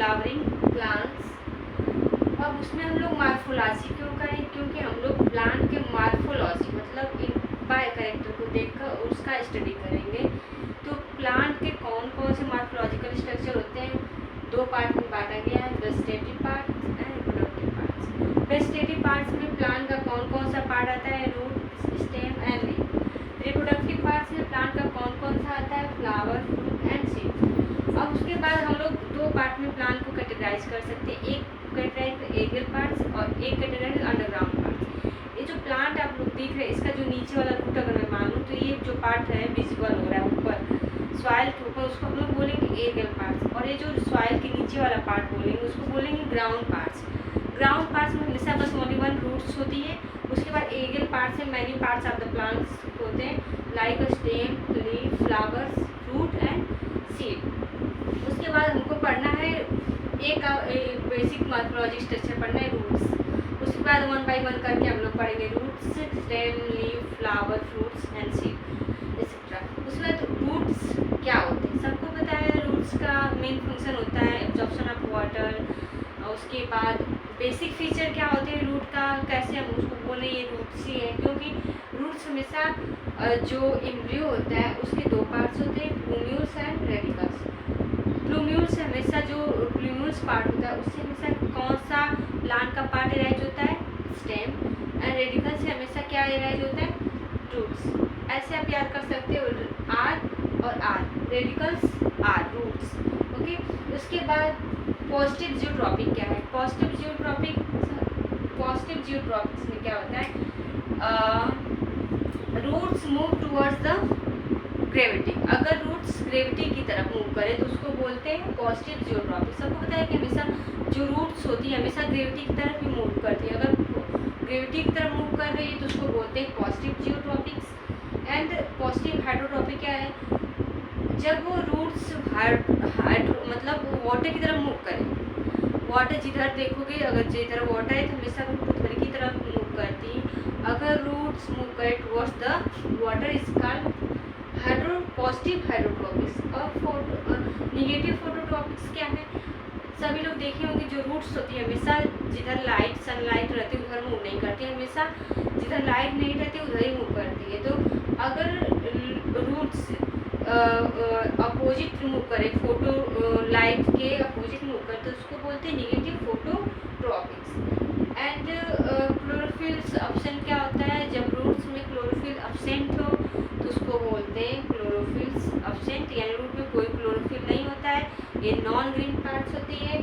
Flowering plants. अब उसमें हम लोग मार्फोलॉजी क्यों करें, क्योंकि हम लोग प्लांट के मार्फोलॉजी मतलब बाय कैरेक्टर को देखकर उसका स्टडी करेंगे। तो प्लांट के कौन कौन से मार्फोलॉजिकल स्ट्रक्चर होते हैं, दो पार्ट में बांटा गया है, vegetative parts and reproductive parts. Vegetative parts में प्लांट का कौन कौन सा पार्ट आता है, root, stem and leaf. Reproductive parts में प्लांट का कौन कौन सा आता है, फ्लावर, फ्रूट एंड सीड। अब उसके बाद हम लोग दो पार्ट में प्लांट को कैटेगराइज कर सकते हैं, एक कैटेगराइज एरियल पार्ट्स और एक कैटेगराइज अंडरग्राउंड पार्ट्स। ये जो प्लांट आप लोग देख रहे हैं, इसका जो नीचे वाला रूट अगर मैं मानूँ तो ये जो पार्ट है विजिबल हो रहा है ऊपर सॉइल के ऊपर, उसको हम लोग बोलेंगे एरियल पार्ट्स। और ये जो सॉइल के नीचे वाला पार्ट बोलेंगे उसको बोलेंगे ग्राउंड पार्ट्स। ग्राउंड पार्ट्स में हमेशा बस ओनली वन रूट्स होती है। उसके बाद एरियल पार्ट्स में many parts of the plants होते हैं, like stem, leaf, flowers, fruit and seed. उसके बाद हमको पढ़ना है एक बेसिक मॉर्फोलॉजी स्ट्रक्चर पढ़ना है, रूट्स। उसके बाद वन बाय वन करके हम लोग पढ़ेंगे roots, stem, leaf, flower, fruits and seed etcetera. उसके बाद रूट्स क्या होते हैं, सबको पता है रूट्स का मेन फंक्शन होता है एब्जॉर्प्शन ऑफ वाटर। उसके बाद बेसिक फीचर क्या होते हैं रूट का, कैसे हम उसको बोले ये रूट्स ही है, क्योंकि रूट्स हमेशा जो एम्ब्रियो होता है उसके दो पार्ट्स होते हैं, प्लूम्यूल्स एंड रेडिकल्स। प्लूम्यूल्स हमेशा जो प्लूम्यूल्स पार्ट होता है उससे हमेशा कौन सा प्लांट का पार्ट एराइज होता है, स्टेम, एंड रेडिकल से हमेशा क्या एराइज होता है, रूट्स। ऐसे आप याद कर सकते हो आर और आर, रेडिकल्स आर, रूट्स। ओके, उसके बाद पॉजिटिव जियोट्रॉपिक क्या है, पॉजिटिव जियोट्रॉपिक्स में क्या होता है, roots move towards the gravity. अगर रूट्स ग्रेविटी की तरफ मूव करें तो उसको बोलते हैं पॉजिटिव जियोट्रॉपिक। सबको पता है कि हमेशा जो रूट्स होती है हमेशा ग्रेविटी की तरफ ही मूव करती है। अगर ग्रेविटी की तरफ मूव कर रही है तो उसको बोलते हैं पॉजिटिव जियोट्रॉपिक्स। एंड पॉजिटिव हाइड्रोट्रॉपिक क्या है, जब वो रूट्स मतलब वाटर की तरफ मूव करें, वाटर जिधर देखोगे अगर जिधर वाटर है तो हमेशा रूट उधर की तरफ मूव करती है। अगर रूट्स मूव करें towards the water is called positive hydrotropics. और निगेटिव फोटोट्रॉपिक्स क्या है, सभी लोग देखे होंगे जो रूट्स होती है हमेशा जिधर लाइट सनलाइट रहती है उधर मूव नहीं करती है, हमेशा जिधर लाइट नहीं रहती उधर ही मूव करती है। तो अगर रूट्स अपोजिट मूव करे, फोटो लाइट के अपोजिट मूव करे तो उसको बोलते हैं निगेटिव फोटोट्रॉपिक्स। एंड क्लोरोफिल अब्सेंट क्या होता है, जब रूट्स में क्लोरोफिल अब्सेंट हो तो उसको बोलते हैं क्लोरोफिल अब्सेंट, यानी रूट में कोई क्लोरोफिल नहीं होता है, ये नॉन ग्रीन पार्ट्स होती है।